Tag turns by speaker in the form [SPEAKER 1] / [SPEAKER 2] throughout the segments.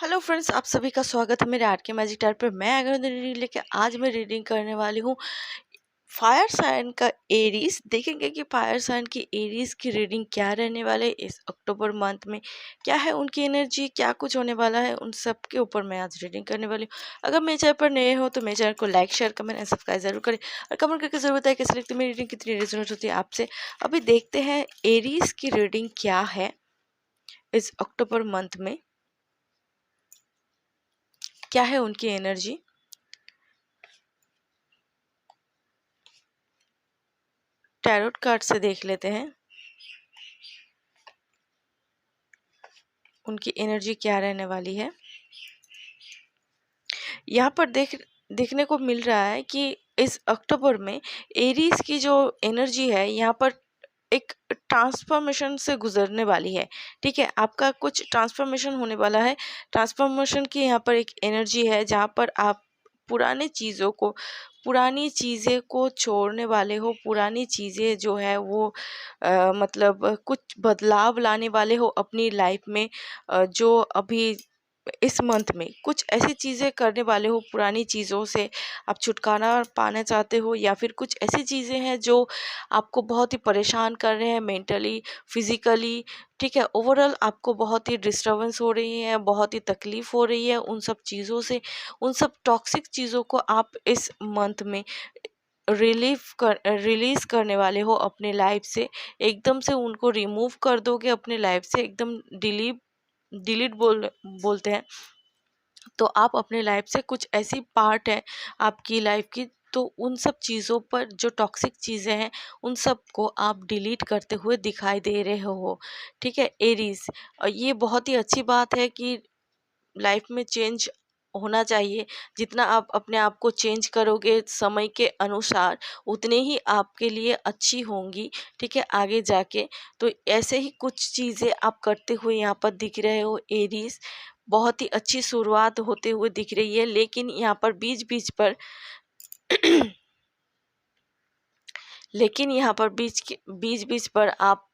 [SPEAKER 1] Hello friends, आप सभी का स्वागत है मेरे आर के मैजिक टायर पे। मैं अगर रीडिंग लेके आज मैं रीडिंग करने वाली हूँ फायर साइन का एरीज। देखेंगे कि फायर साइन की एरीज की रीडिंग क्या रहने वाले इस अक्टूबर मंथ में, क्या है उनकी एनर्जी, क्या कुछ होने वाला है, उन सब के ऊपर मैं आज रीडिंग करने वाली हूँ। अगर मेरे चैनल पर नए हो तो मेरे चैनल को like share comment and subscribe जरूर करें और कमेंट करके जरूर बताएं कैसे लगती है मेरी रीडिंग, कितनी रेजोनेट होती है आपसे। अभी देखते हैं एरीज की रीडिंग क्या है इस अक्टूबर मंथ में, क्या है उनकी एनर्जी। टैरोट कार्ड से देख लेते हैं उनकी एनर्जी क्या रहने वाली है। यहाँ पर देखने को मिल रहा है कि इस अक्टूबर में एरीज की जो एनर्जी है यहाँ पर एक ट्रांसफॉर्मेशन से गुजरने वाली है। ठीक है, आपका कुछ ट्रांसफॉर्मेशन होने वाला है। ट्रांसफॉर्मेशन की यहाँ पर एक एनर्जी है जहाँ पर आप पुरानी चीज़ें को छोड़ने वाले हो। पुरानी चीज़ें जो है वो मतलब कुछ बदलाव लाने वाले हो अपनी लाइफ में। जो अभी इस मंथ में कुछ ऐसी चीज़ें करने वाले हो, पुरानी चीज़ों से आप छुटकारा पाना चाहते हो, या फिर कुछ ऐसी चीज़ें हैं जो आपको बहुत ही परेशान कर रहे हैं मेंटली, फिजिकली। ठीक है, ओवरऑल आपको बहुत ही डिस्टर्बेंस हो रही है, बहुत ही तकलीफ हो रही है उन सब चीज़ों से। उन सब टॉक्सिक चीज़ों को आप इस मंथ में रिलीज़ करने वाले हो अपने लाइफ से। एकदम से उनको रिमूव कर दोगे अपने लाइफ से, एकदम डिलीट बोलते हैं। तो आप अपने लाइफ से कुछ ऐसी पार्ट है आपकी लाइफ की, तो उन सब चीज़ों पर जो टॉक्सिक चीज़ें हैं उन सब को आप डिलीट करते हुए दिखाई दे रहे हो। ठीक है एरीज, और ये बहुत ही अच्छी बात है कि लाइफ में चेंज होना चाहिए। जितना आप अपने आप को चेंज करोगे समय के अनुसार उतने ही आपके लिए अच्छी होंगी। ठीक है, आगे जाके। तो ऐसे ही कुछ चीज़ें आप करते हुए यहाँ पर दिख रहे हो एरीज। बहुत ही अच्छी शुरुआत होते हुए दिख रही है, लेकिन यहाँ पर बीच बीच पर लेकिन यहाँ पर बीच बीच पर आप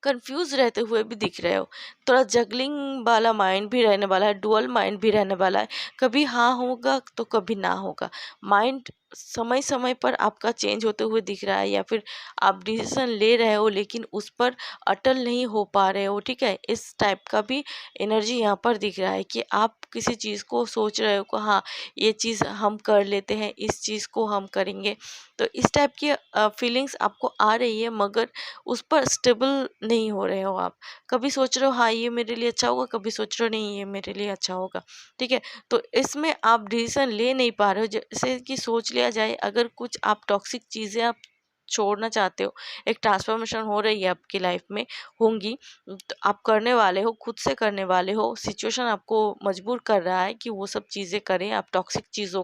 [SPEAKER 1] कंफ्यूज रहते हुए भी दिख रहे हो। थोड़ा जगलिंग वाला माइंड भी रहने वाला है, डुअल माइंड भी रहने वाला है। कभी हाँ होगा तो कभी ना होगा। माइंड समय समय पर आपका चेंज होते हुए दिख रहा है, या फिर आप डिसीजन ले रहे हो लेकिन उस पर अटल नहीं हो पा रहे हो। ठीक है, इस टाइप का भी एनर्जी यहाँ पर दिख रहा है कि आप किसी चीज़ को सोच रहे हो कि हाँ ये चीज़ हम कर लेते हैं, इस चीज़ को हम करेंगे। तो इस टाइप की फीलिंग्स आपको आ रही है, मगर उस पर स्टेबल नहीं हो रहे हो आप। कभी सोच रहे हो हाँ ये मेरे लिए अच्छा होगा, कभी सोच रहे हो नहीं ये मेरे लिए अच्छा होगा। ठीक है, तो इसमें आप डिसीजन ले नहीं पा रहे हो। जैसे कि सोच लिया जाए, अगर कुछ आप टॉक्सिक चीज़ें आप छोड़ना चाहते हो, एक ट्रांसफॉर्मेशन हो रही है आपकी लाइफ में, होंगी, तो आप करने वाले हो, खुद से करने वाले हो। सिचुएशन आपको मजबूर कर रहा है कि वो सब चीज़ें करें, आप टॉक्सिक चीज़ों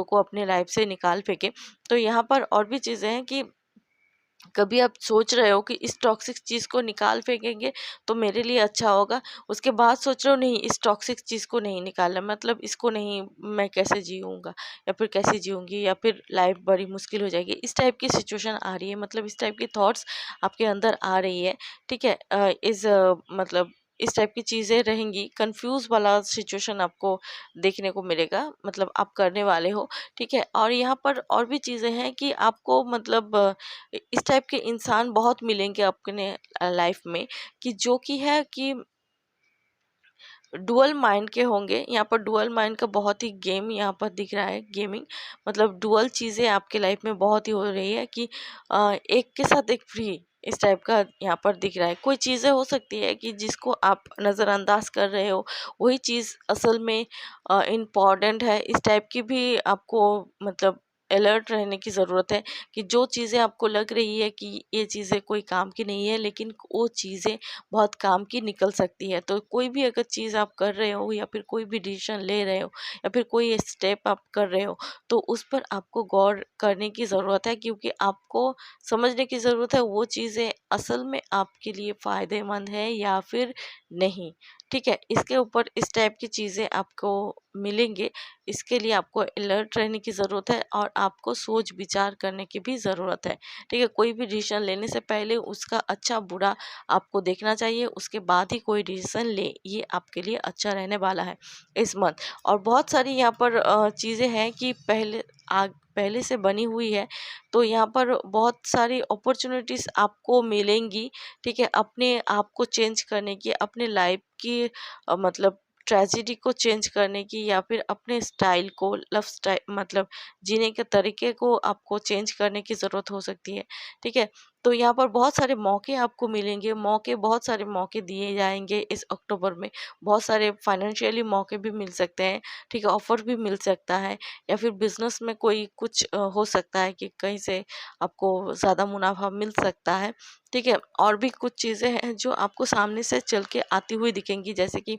[SPEAKER 1] को अपने लाइफ से निकाल फेंकें। तो यहाँ पर और भी चीज़ें हैं कि कभी आप सोच रहे हो कि इस टॉक्सिक चीज़ को निकाल फेंकेंगे तो मेरे लिए अच्छा होगा, उसके बाद सोच रहे हो नहीं इस टॉक्सिक चीज़ को नहीं निकालना, मतलब इसको नहीं, मैं कैसे जीऊँगा या फिर कैसे जीऊँगी, या फिर लाइफ बड़ी मुश्किल हो जाएगी। इस टाइप की सिचुएशन आ रही है, मतलब इस टाइप की थॉट्स आपके अंदर आ रही है। ठीक है, मतलब इस टाइप की चीज़ें रहेंगी। कंफ्यूज वाला सिचुएशन आपको देखने को मिलेगा, मतलब आप करने वाले हो। ठीक है, और यहाँ पर और भी चीज़ें हैं कि आपको मतलब इस टाइप के इंसान बहुत मिलेंगे अपने लाइफ में, कि जो कि है कि डुअल माइंड के होंगे। यहाँ पर डुअल माइंड का बहुत ही गेम यहाँ पर दिख रहा है, गेमिंग। मतलब डुअल चीज़ें आपके लाइफ में बहुत ही हो रही है कि एक के साथ एक फ्री, इस टाइप का यहाँ पर दिख रहा है। कोई चीज़ें हो सकती है कि जिसको आप नज़रअंदाज कर रहे हो, वही चीज़ असल में इम्पॉर्टेंट है। इस टाइप की भी आपको मतलब अलर्ट रहने की ज़रूरत है कि जो चीज़ें आपको लग रही है कि ये चीज़ें कोई काम की नहीं है, लेकिन वो चीज़ें बहुत काम की निकल सकती है। तो कोई भी अगर चीज़ आप कर रहे हो, या फिर कोई भी डिसीजन ले रहे हो, या फिर कोई स्टेप आप कर रहे हो, तो उस पर आपको गौर करने की ज़रूरत है, क्योंकि आपको समझने की ज़रूरत है वो चीज़ें असल में आपके लिए फ़ायदेमंद है या फिर नहीं। ठीक है। इसके ऊपर इस टाइप की चीज़ें आपको मिलेंगे। इसके लिए आपको अलर्ट रहने की ज़रूरत है और आपको सोच विचार करने की भी ज़रूरत है। ठीक है, कोई भी डिसीजन लेने से पहले उसका अच्छा बुरा आपको देखना चाहिए, उसके बाद ही कोई डिसीजन ले, ये आपके लिए अच्छा रहने वाला है इस मंथ। और बहुत सारी यहाँ पर चीज़ें हैं कि पहले से बनी हुई है, तो यहाँ पर बहुत सारी अपॉर्चुनिटीज़ आपको मिलेंगी। ठीक है, अपने आप को चेंज करने की, अपने लाइफ की मतलब ट्रेजेडी को चेंज करने की, या फिर अपने स्टाइल को, लव स्टाइल मतलब जीने के तरीके को आपको चेंज करने की ज़रूरत हो सकती है। ठीक है, तो यहाँ पर बहुत सारे मौके आपको मिलेंगे, बहुत सारे मौके दिए जाएंगे इस अक्टूबर में। बहुत सारे फाइनेंशियली मौके भी मिल सकते हैं। ठीक है, ऑफर भी मिल सकता है, या फिर बिजनेस में कोई कुछ हो सकता है कि कहीं से आपको ज़्यादा मुनाफा मिल सकता है। ठीक है, और भी कुछ चीज़ें हैं जो आपको सामने से चल के आती हुई दिखेंगी, जैसे कि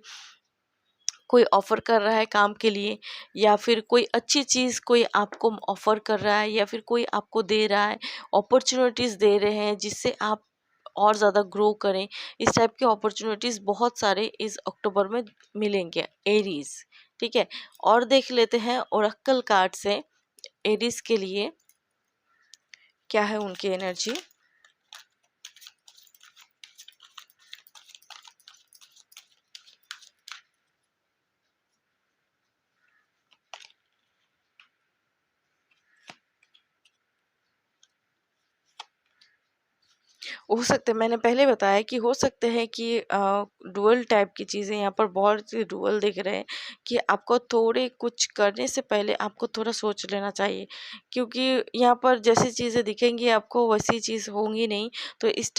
[SPEAKER 1] कोई ऑफ़र कर रहा है काम के लिए, या फिर कोई अच्छी चीज़ कोई आपको ऑफ़र कर रहा है, या फिर कोई आपको दे रहा है, अपॉर्चुनिटीज़ दे रहे हैं जिससे आप और ज़्यादा ग्रो करें। इस टाइप के अपॉर्चुनिटीज़ बहुत सारे इस अक्टूबर में मिलेंगे एरीज़। ठीक है, और देख लेते हैं ओरेकल कार्ड से एरीज़ के लिए क्या है उनकी एनर्जी। हो सकता है, मैंने पहले बताया कि हो सकते हैं कि डुअल टाइप की चीज़ें यहाँ पर बहुत से डुअल दिख रहे हैं, कि आपको थोड़े कुछ करने से पहले आपको थोड़ा सोच लेना चाहिए, क्योंकि यहाँ पर जैसी चीज़ें दिखेंगी आपको वैसी चीज़ होंगी नहीं। तो इस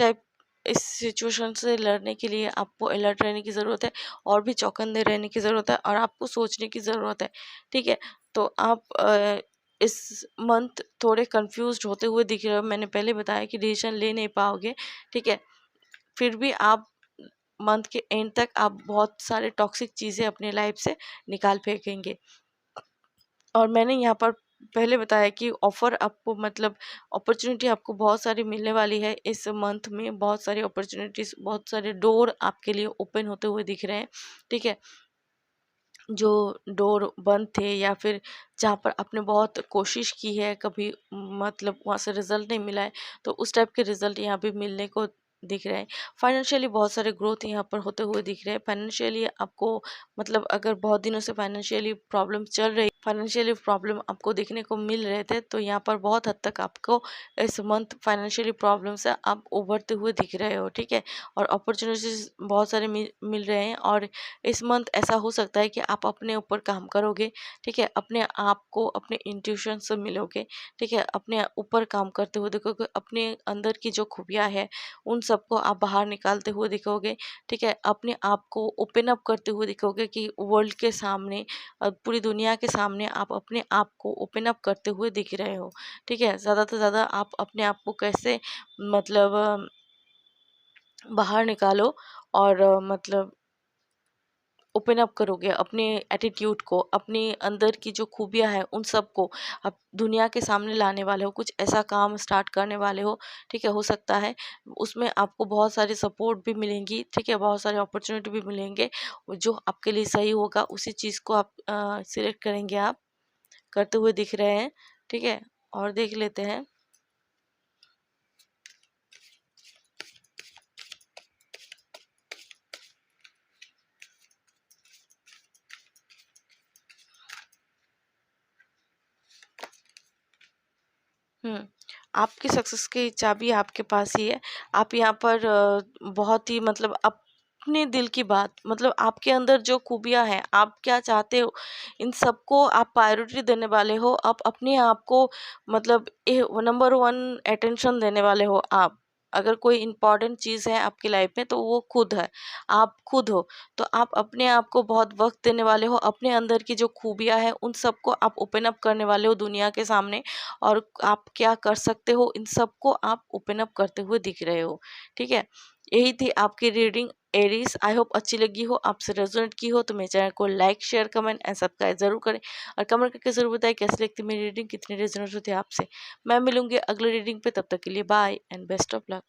[SPEAKER 1] सिचुएशन से लड़ने के लिए आपको अलर्ट रहने की ज़रूरत है, और भी चौकन्ने रहने की ज़रूरत है, और आपको सोचने की ज़रूरत है। ठीक है, तो आप इस मंथ थोड़े कंफ्यूज्ड होते हुए दिख रहे हो। मैंने पहले बताया कि डिसीजन ले नहीं पाओगे। ठीक है, फिर भी आप मंथ के एंड तक आप बहुत सारे टॉक्सिक चीज़ें अपने लाइफ से निकाल फेंकेंगे। और मैंने यहाँ पर पहले बताया कि ऑफ़र आपको मतलब अपॉर्चुनिटी आपको बहुत सारी मिलने वाली है इस मंथ में। बहुत सारी अपॉर्चुनिटीज़, बहुत सारे डोर आपके लिए ओपन होते हुए दिख रहे हैं। ठीक है, जो डोर बंद थे, या फिर जहाँ पर आपने बहुत कोशिश की है, कभी मतलब वहाँ से रिज़ल्ट नहीं मिला है, तो उस टाइप के रिज़ल्ट यहाँ पे मिलने को दिख रहे हैं। फाइनेंशियली बहुत सारे ग्रोथ यहाँ पर होते हुए दिख रहे हैं। फाइनेंशियली आपको मतलब अगर बहुत दिनों से फाइनेंशियली प्रॉब्लम आपको देखने को मिल रहे थे, तो यहाँ पर बहुत हद तक आपको इस मंथ फाइनेंशियली प्रॉब्लम से आप उभरते हुए दिख रहे हो। ठीक है, और अपॉर्चुनिटीज़ बहुत सारे मिल रहे हैं, और इस मंथ ऐसा हो सकता है कि आप अपने ऊपर काम करोगे। ठीक है, अपने आप को अपने इंट्यूशन से मिलोगे। ठीक है, अपने ऊपर काम करते हुए देखोगे, अपने अंदर की जो खूबियाँ हैं उन सबको आप बाहर निकालते हुए दिखोगे। ठीक है, अपने आप को ओपन अप करते हुए दिखोगे, कि वर्ल्ड के सामने, पूरी दुनिया के सामने आप अपने आप को ओपन अप करते हुए दिख रहे हो। ठीक है, ज़्यादा से ज़्यादा आप अपने आप को कैसे मतलब बाहर निकालो, और मतलब ओपन अप करोगे अपने एटीट्यूड को, अपने अंदर की जो खूबियाँ हैं उन सबको आप दुनिया के सामने लाने वाले हो, कुछ ऐसा काम स्टार्ट करने वाले हो। ठीक है, हो सकता है उसमें आपको बहुत सारी सपोर्ट भी मिलेंगी। ठीक है, बहुत सारे अपॉर्चुनिटी भी मिलेंगे, जो आपके लिए सही होगा उसी चीज़ को आप सिलेक्ट करेंगे, आप करते हुए दिख रहे हैं। ठीक है, और देख लेते हैं। हुँ। आपकी सक्सेस की चाबी आपके पास ही है। आप यहाँ पर बहुत ही मतलब अपने दिल की बात, मतलब आपके अंदर जो खूबियाँ हैं, आप क्या चाहते हो, इन सबको आप प्रायोरिटी देने वाले हो। आप अपने आप को मतलब नंबर 1 अटेंशन देने वाले हो आप। अगर कोई इम्पोर्टेंट चीज़ है आपकी लाइफ़ में, तो वो खुद है, आप खुद हो। तो आप अपने आप को बहुत वक़्त देने वाले हो, अपने अंदर की जो खूबियाँ हैं, उन सबको आप ओपन अप करने वाले हो दुनिया के सामने। और आप क्या कर सकते हो, इन सबको आप ओपन अप करते हुए दिख रहे हो। ठीक है, यही थी आपकी रीडिंग एरीज। आई होप अच्छी लगी हो, आपसे रेजोनेट की हो, तो मेरे चैनल को like share comment and subscribe जरूर करें, और कमेंट करके जरूर बताएं कैसी लगती मेरी रीडिंग, कितनी रेजोनेट होती है आपसे। मैं मिलूंगी अगले रीडिंग पे, तब तक के लिए bye and best of luck.